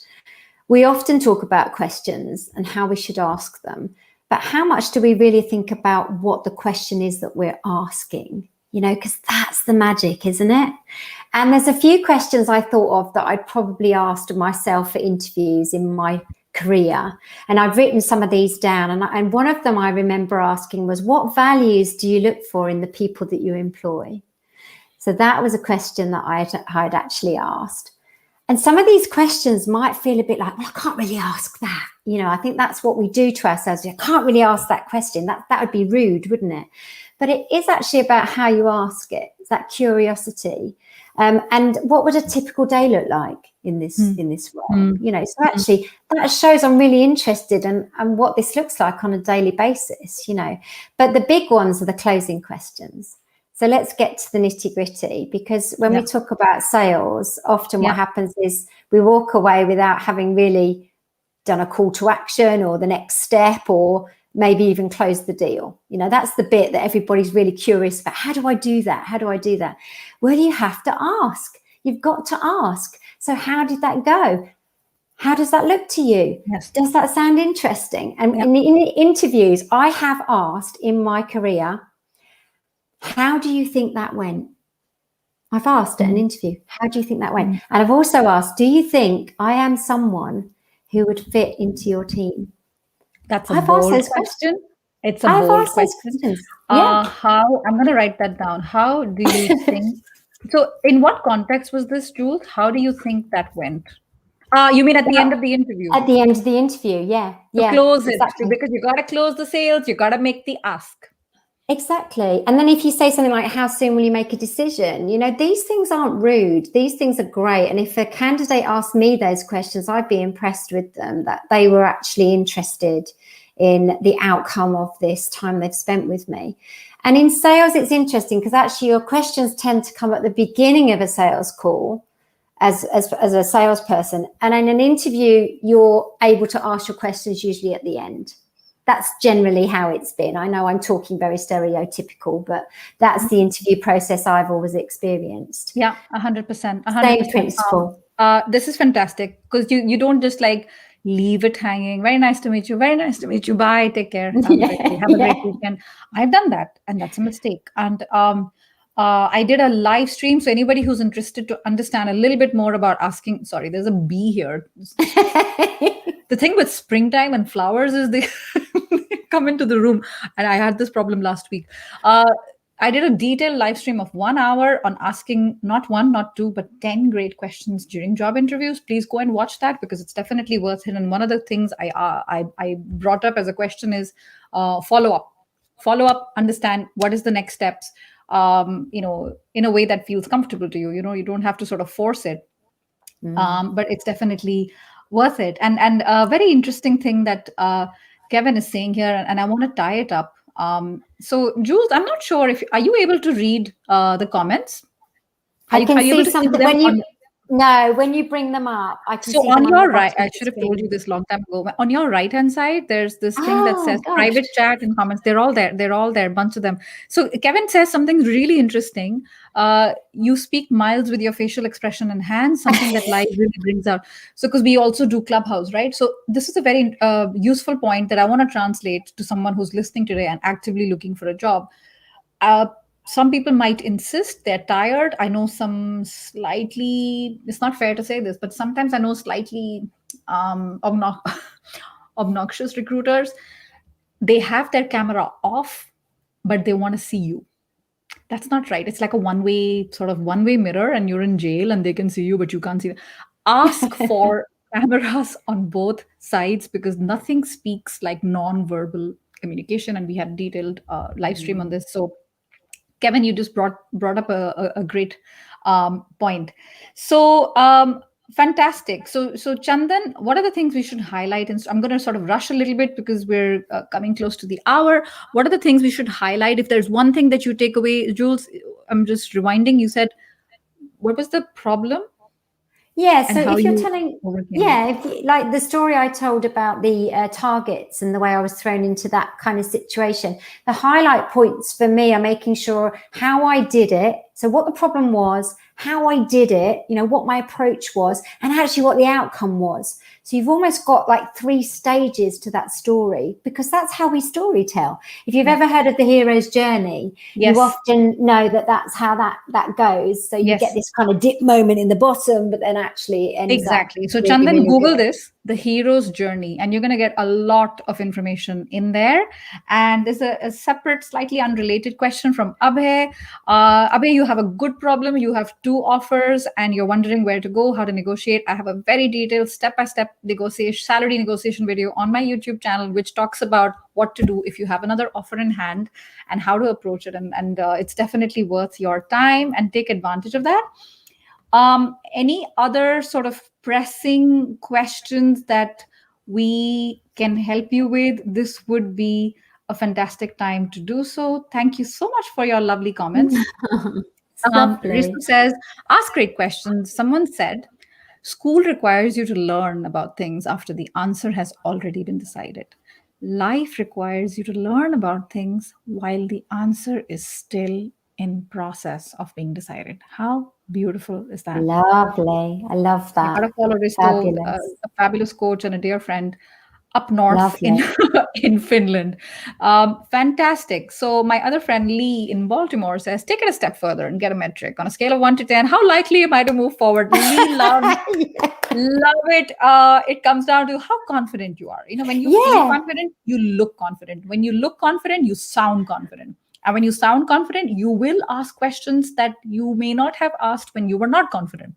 We often talk about questions and how we should ask them, but how much do we really think about what the question is that we're asking? Because that's the magic, isn't it? And there's a few questions I thought of that I'd probably asked myself for interviews in my career. And I've written some of these down. And one of them I remember asking was, what values do you look for in the people that you employ? So that was a question that I'd actually asked. And some of these questions might feel a bit like, well, I can't really ask that. I think that's what we do to ourselves. I can't really ask that question. That would be rude, wouldn't it? But it is actually about how you ask it. It's that curiosity. And what would a typical day look like in this role? So actually that shows I'm really interested in what this looks like on a daily basis, But the big ones are the closing questions. So let's get to the nitty gritty, because when we talk about sales, often what happens is we walk away without having really done a call to action or the next step, or maybe even close the deal. That's the bit that everybody's really curious about. How do I do that? How do I do that? Well, you have to ask. You've got to ask. So how did that go? How does that look to you? Yes. Does that sound interesting? And in the interviews I have asked in my career, how do you think that went? I've asked at an interview, how do you think that went? And I've also asked, do you think I am someone who would fit into your team? That's a bold question. It's a bold question. How, I'm going to write that down. How do you think? So in what context was this, Jules? How do you think that went? You mean at the end of the interview? At the end of the interview, yeah. To close it, because you got to close the sales, you got to make the ask. Exactly. And then if you say something like, how soon will you make a decision? These things aren't rude. These things are great. And if a candidate asked me those questions, I'd be impressed with them, that they were actually interested in the outcome of this time they've spent with me. And in sales, it's interesting because actually your questions tend to come at the beginning of a sales call as a salesperson. And in an interview, you're able to ask your questions usually at the end. That's generally how it's been. I know I'm talking very stereotypical, but that's the interview process I've always experienced. Yeah, 100%. Same principle. This is fantastic because you don't just like leave it hanging. Very nice to meet you. Very nice to meet you. Bye. Take care. Have a great weekend. I've done that, and that's a mistake. And I did a live stream. So anybody who's interested to understand a little bit more about asking, sorry, there's a bee here. The thing with springtime and flowers is they come into the room, and I had this problem last week. I did a detailed live stream of 1 hour on asking not one, not two, but 10 great questions during job interviews. Please go and watch that because it's definitely worth it. And one of the things I brought up as a question is follow up. Follow up, understand what is the next steps, in a way that feels comfortable to you. You don't have to sort of force it, but it's definitely worth it. And a very interesting thing that Kevin is saying here, and I want to tie it up. So Jules, I'm not sure if are you able to read the comments? I can Are you see able to see something them when on? you no, when you bring them up, I can So see on them on the your right, bottom I of the should have told you screen. this long time ago. On your right hand side, there's this thing that Oh says gosh. private chat and comments. They're all there. They're all there, a bunch of them. So Kevin says something really interesting. You speak miles with your facial expression and hands, something that live really brings out. So because we also do Clubhouse, right? So this is a very useful point that I want to translate to someone who's listening today and actively looking for a job. uh, some people might insist they're tired. I know some slightly, it's not fair to say this, but sometimes I know slightly obnoxious recruiters. They have their camera off, but they want to see you. That's not right. It's like a one way mirror, and you're in jail and they can see you, but you can't see them. Ask for cameras on both sides because nothing speaks like non-verbal communication. And we had a detailed live stream on this. So Kevin, you just brought up a great point. So fantastic. So Chandan, what are the things we should highlight? And so I'm going to sort of rush a little bit because we're coming close to the hour. What are the things we should highlight? If there's one thing that you take away, Jules, I'm just rewinding. You said what was the problem Yeah, and so how if you're you telling, overcame it. yeah, if you, like the story I told about the targets and the way I was thrown into that kind of situation, the highlight points for me are making sure how I did it. So what the problem was, how I did it, what my approach was, and actually what the outcome was. So you've almost got like 3 stages to that story because that's how we story tell. If you've ever heard of the hero's journey, you Yes. often know that that's how that goes. So you get Yes. this kind of dip moment in the bottom, but then actually it ends up Exactly. So, really, Chandan, really Google good. this, the hero's journey, and you're going to get a lot of information in there. And there's a separate, slightly unrelated question from Abhay. Abhay, you have a good problem. You have 2 offers, and you're wondering where to go, how to negotiate. I have a very detailed step-by-step negotiation, salary negotiation video on my YouTube channel, which talks about what to do if you have another offer in hand and how to approach it. And it's definitely worth your time, and take advantage of that. Any other sort of pressing questions that we can help you with? This would be a fantastic time to do so. Thank you so much for your lovely comments. It's lovely. Risu says, ask great questions. Someone said, school requires you to learn about things after the answer has already been decided. Life requires you to learn about things while the answer is still in process of being decided. How beautiful is that? Lovely. I love You that. gotta follow Risto, Fabulous. a fabulous coach and a dear friend up north in Lovely. in Finland. Fantastic. So my other friend Lee in Baltimore says, take it a step further and get a metric on a scale of 1 to 10. How likely am I to move forward? Lee loves love it. It comes down to how confident you are. When you feel Yeah. confident, you look confident. When you look confident, you sound confident. And when you sound confident, you will ask questions that you may not have asked when you were not confident.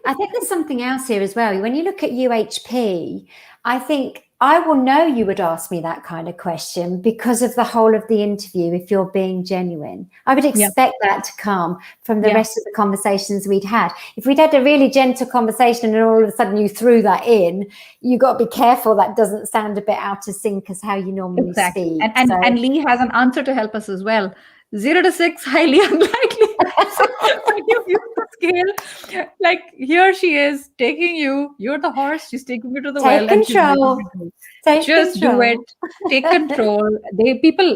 I think there's something else here as well. When you look at UHP, I think I will know you would ask me that kind of question because of the whole of the interview, if you're being genuine. I would Yeah. expect that to come from the Yeah. rest of the conversations we'd had. If we'd had a really gentle conversation and all of a sudden you threw that in, you got to be careful that doesn't sound a bit out of sync as how you normally Exactly. speak. And Lee has an answer to help us as well. 0 to 6, highly unlikely. So when you use the scale, like here she is taking you, you're the horse, she's taking you to the Take well, and she's letting control. you go. Take Just do it. control. Take control.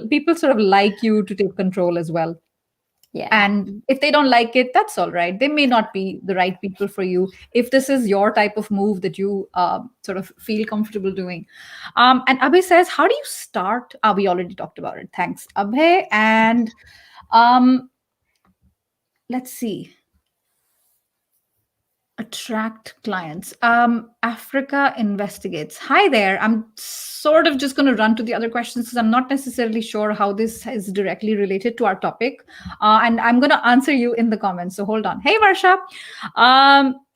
People sort of like you to take control as well. Yeah. And if they don't like it, that's all right. They may not be the right people for you if this is your type of move that you sort of feel comfortable doing. And Abhay says, how do you start? We already talked about it. Thanks, Abhay. And um, let's see. Attract clients. Africa investigates. Hi there. I'm sort of just going to run to the other questions because I'm not necessarily sure how this is directly related to our topic. And I'm going to answer you in the comments. So hold on. Hey, Varsha.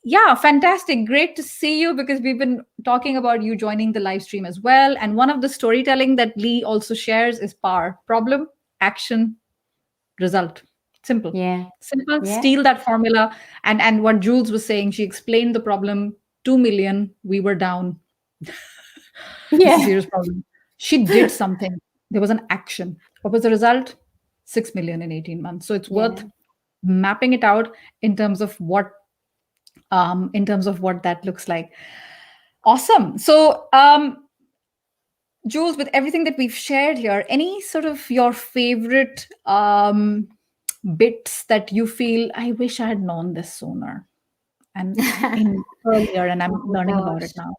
Yeah, fantastic. Great to see you because we've been talking about you joining the live stream as well. And one of the storytelling that Lee also shares is POWER: problem, action, result. Simple. Yeah. Simple. Yeah. Steal that formula. And what Jules was saying, she explained the problem. 2 million, we were down. This is a serious problem. She did something. There was an action. What was the result? 6 million in 18 months. So it's worth mapping it out in terms of what that looks like. Awesome. So Jules, with everything that we've shared here, any sort of your favorite bits that you feel, I wish I had known this sooner and in earlier, and I'm Oh learning about gosh. it now?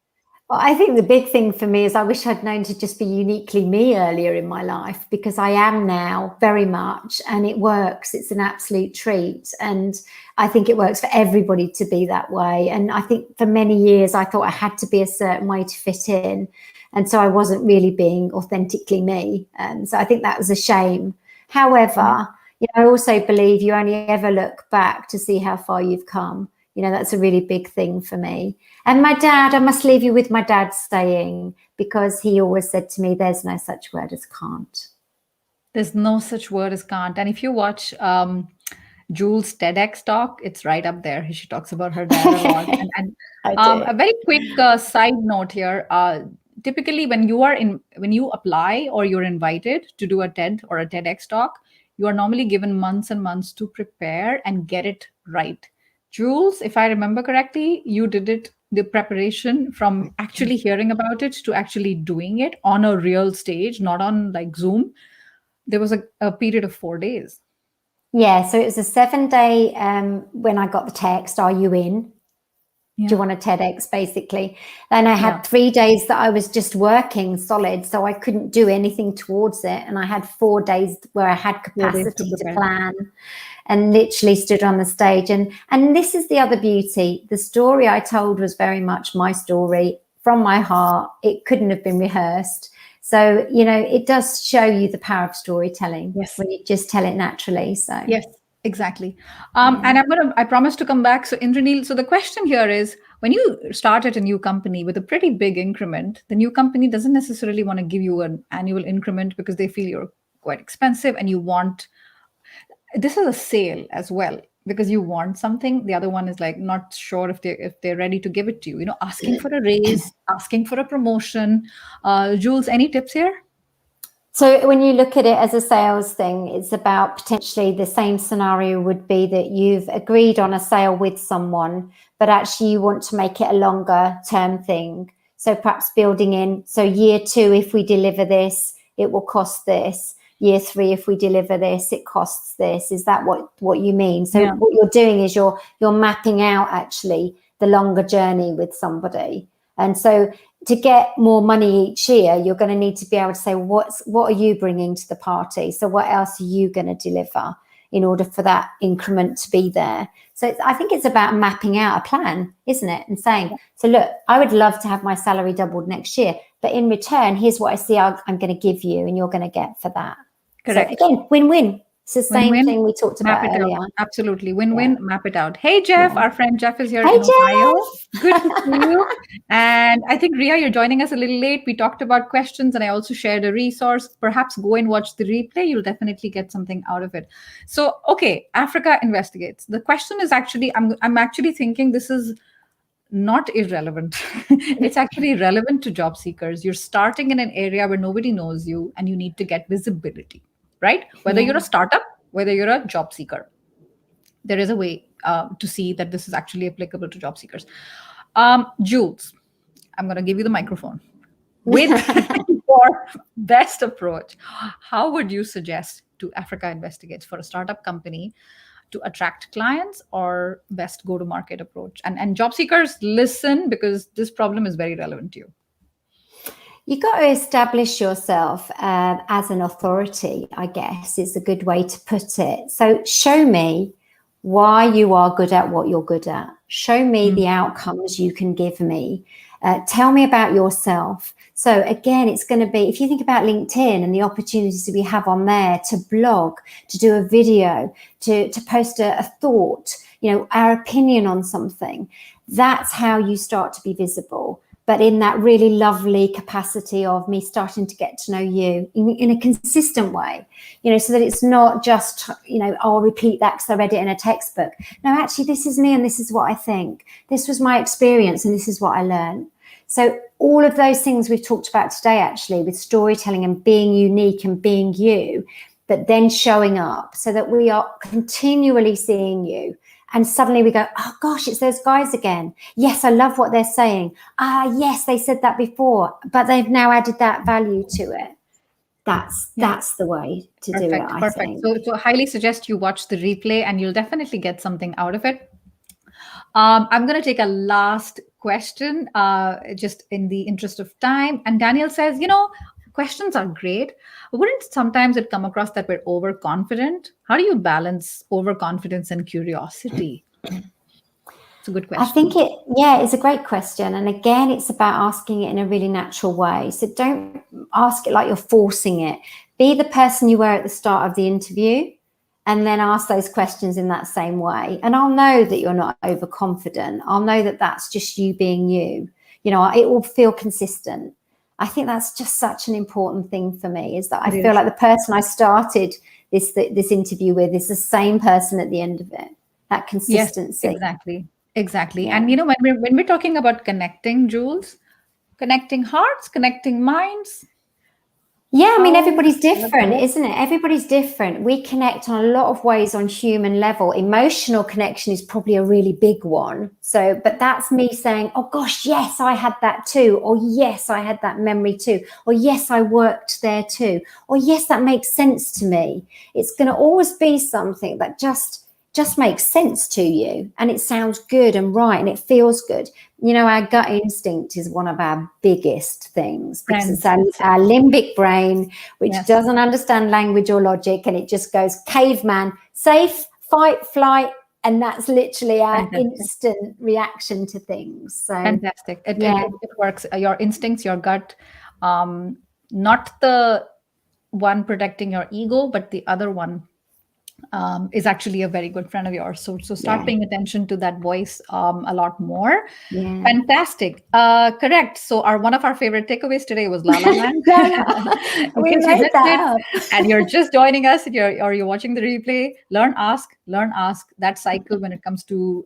Well, I think the big thing for me is I wish I'd known to just be uniquely me earlier in my life, because I am now very much, and it works. It's an absolute treat. And I think it works for everybody to be that way. And I think for many years, I thought I had to be a certain way to fit in. And so I wasn't really being authentically me. And so I think that was a shame. However, I also believe you only ever look back to see how far you've come. That's a really big thing for me. And my dad, I must leave you with my dad saying, because he always said to me, there's no such word as can't. There's no such word as can't. And if you watch Jules' TEDx talk, it's right up there. She talks about her dad a lot. And a very quick side note here. Typically, when you apply or you're invited to do a TED or a TEDx talk, you are normally given months and months to prepare and get it right. Jules, if I remember correctly, you did the preparation from actually hearing about it to actually doing it on a real stage, not on like Zoom. There was a period of 4 days. Yeah, so it was a 7-day when I got the text, are you in? Yeah. Do you want a TEDx, basically? And I had 3 days that I was just working solid, so I couldn't do anything towards it. And I had 4 days where I had capacity to plan and literally stood on the stage. And this is the other beauty. The story I told was very much my story from my heart. It couldn't have been rehearsed. So, it does show you the power of storytelling when you just tell it naturally. So yes, exactly. And I promise to come back. So Indranil, so the question here is, when you start at a new company with a pretty big increment, the new company doesn't necessarily want to give you an annual increment because they feel you're quite expensive and you want, this is a sale as well, because you want something. The other one is like not sure if they're ready to give it to you, asking for a raise, asking for a promotion. Jules, any tips here? So when you look at it as a sales thing, it's about potentially the same scenario would be that you've agreed on a sale with someone, but actually you want to make it a longer term thing. So perhaps building in, so year 2, if we deliver this, it will cost this. Year 3, if we deliver this, it costs this. Is that what you mean? So what you're doing is you're mapping out actually the longer journey with somebody. And so to get more money each year, you're going to need to be able to say, what are you bringing to the party? So what else are you going to deliver in order for that increment to be there? So I think it's about mapping out a plan, isn't it? And saying, so look, I would love to have my salary doubled next year, but in return, here's what I see I'm going to give you and you're going to get for that. Correct. So again, win-win. It's the same thing we talked about earlier. Absolutely. Win-win, map it out. Hey, Jeff, our friend Jeff is here in Ohio. Good to see you. And I think, Ria, you're joining us a little late. We talked about questions and I also shared a resource. Perhaps go and watch the replay. You'll definitely get something out of it. So, okay, Africa Investigates. The question is actually, I'm actually thinking this is not irrelevant. It's actually relevant to job seekers. You're starting in an area where nobody knows you and you need to get visibility, right? Whether you're a startup, whether you're a job seeker, there is a way to see that this is actually applicable to job seekers. Jules, I'm going to give you the microphone. With your best approach, how would you suggest to Africa Investigates for a startup company to attract clients, or best go-to-market approach? And job seekers, listen, because this problem is very relevant to you. You've got to establish yourself as an authority, I guess, is a good way to put it. So show me why you are good at what you're good at. Show me the outcomes you can give me. Tell me about yourself. So again, it's going to be, if you think about LinkedIn and the opportunities that we have on there to blog, to do a video, to post a thought, our opinion on something, that's how you start to be visible. But in that really lovely capacity of me starting to get to know you in a consistent way, so that it's not just, I'll repeat that because I read it in a textbook. No, actually, this is me and this is what I think. This was my experience and this is what I learned. So all of those things we've talked about today, actually, with storytelling and being unique and being you, but then showing up so that we are continually seeing you. And suddenly we go, oh gosh, it's those guys again. Yes, I love what they're saying. Yes, they said that before, but they've now added that value to it. That's the way to do it, I think. So highly suggest you watch the replay and you'll definitely get something out of it. I'm going to take a last question, just in the interest of time. And Daniel says, questions are great. Wouldn't sometimes it come across that we're overconfident? How do you balance overconfidence and curiosity? It's a good question. I think it's a great question. And again, it's about asking it in a really natural way. So don't ask it like you're forcing it. Be the person you were at the start of the interview and then ask those questions in that same way. And I'll know that you're not overconfident. I'll know that that's just you being you. It will feel consistent. I think that's just such an important thing for me, is that I feel like the person I started this interview with is the same person at the end of it. That consistency. Yes, exactly. Yeah. And when we're talking about connecting, Jules, connecting hearts, connecting minds. Yeah, I mean, everybody's different, isn't it? Everybody's different. We connect on a lot of ways on human level. Emotional connection is probably a really big one. So, but that's me saying, oh gosh, yes, I had that too. Or yes, I had that memory too. Or yes, I worked there too. Or yes, that makes sense to me. It's going to always be something that just makes sense to you, and it sounds good and right and it feels good. Our gut instinct is one of our biggest things, because it's our limbic brain, which doesn't understand language or logic, and it just goes caveman, safe, fight, flight, and that's literally our instant reaction to things. So fantastic. It works. Your instincts, your gut, not the one protecting your ego, but the other one is actually a very good friend of yours. So start paying attention to that voice a lot more. Yeah. Fantastic. Correct. So one of our favorite takeaways today was La La Land. We made that up. And you're just joining us, or you're watching the replay. Learn, ask. That cycle when it comes to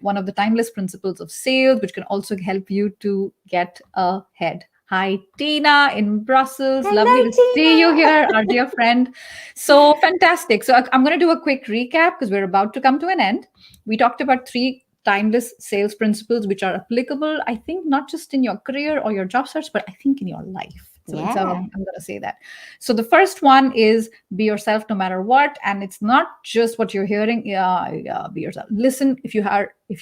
one of the timeless principles of sales, which can also help you to get ahead. Hi, Tina in Brussels. Hello, lovely to see you here, our dear friend. So fantastic. So I'm going to do a quick recap because we're about to come to an end. We talked about 3 timeless sales principles, which are applicable, I think, not just in your career or your job search, but I think in your life. So I'm going to say that. So the first one is be yourself no matter what. And it's not just what you're hearing. Be yourself. Listen, if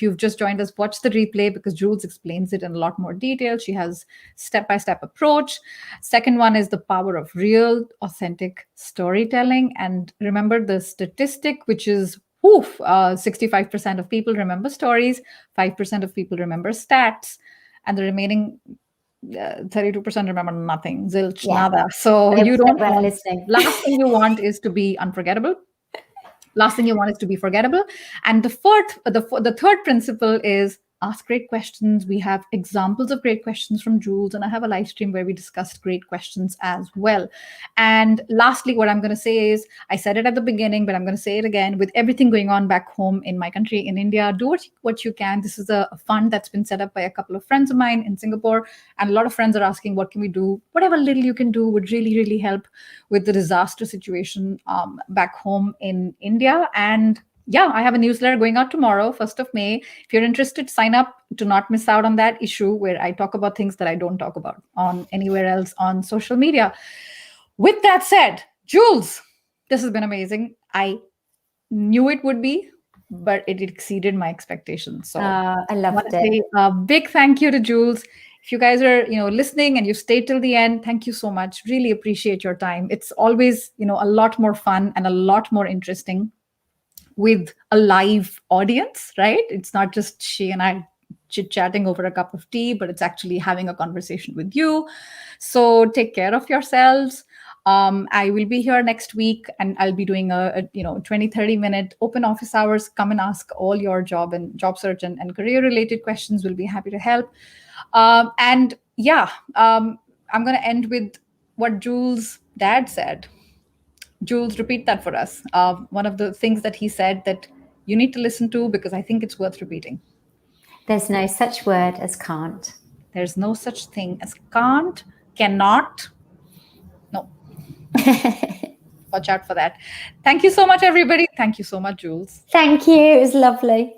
you've just joined us, watch the replay because Jules explains it in a lot more detail. She has step-by-step approach. Second one is the power of real, authentic storytelling. And remember the statistic, which is 65% of people remember stories, 5% of people remember stats, and the remaining 32% remember nothing, zilch, nada. So you don't want listening. Last thing you want is to be unforgettable. Last thing you want is to be forgettable. And the third principle is ask great questions. We have examples of great questions from Jules, and I have a live stream where we discussed great questions as well. And lastly, what I'm going to say is, I said it at the beginning, but I'm going to say it again. With everything going on back home in my country, in India, do what you can. This is a fund that's been set up by a couple of friends of mine in Singapore, and a lot of friends are asking, what can we do? Whatever little you can do would really, really help with the disaster situation back home in India. And I have a newsletter going out tomorrow, 1st of May. If you're interested, sign up to not miss out on that issue where I talk about things that I don't talk about on anywhere else on social media. With that said, Jules, this has been amazing. I knew it would be, but it exceeded my expectations. So I loved it. A big thank you to Jules. If you guys are, listening and you stayed till the end, thank you so much. Really appreciate your time. It's always, a lot more fun and a lot more interesting with a live audience, right? It's not just she and I chit-chatting over a cup of tea, but it's actually having a conversation with you. So take care of yourselves. I will be here next week, and I'll be doing a 20-30 minute open office hours. Come and ask all your job search and career related questions. We'll be happy to help. And yeah, I'm going to end with what Jules' dad said. Jules, repeat that for us. One of the things that he said that you need to listen to, because I think it's worth repeating. There's no such word as can't. There's no such thing as can't, cannot. No. Watch out for that. Thank you so much, everybody. Thank you so much, Jules. Thank you. It was lovely.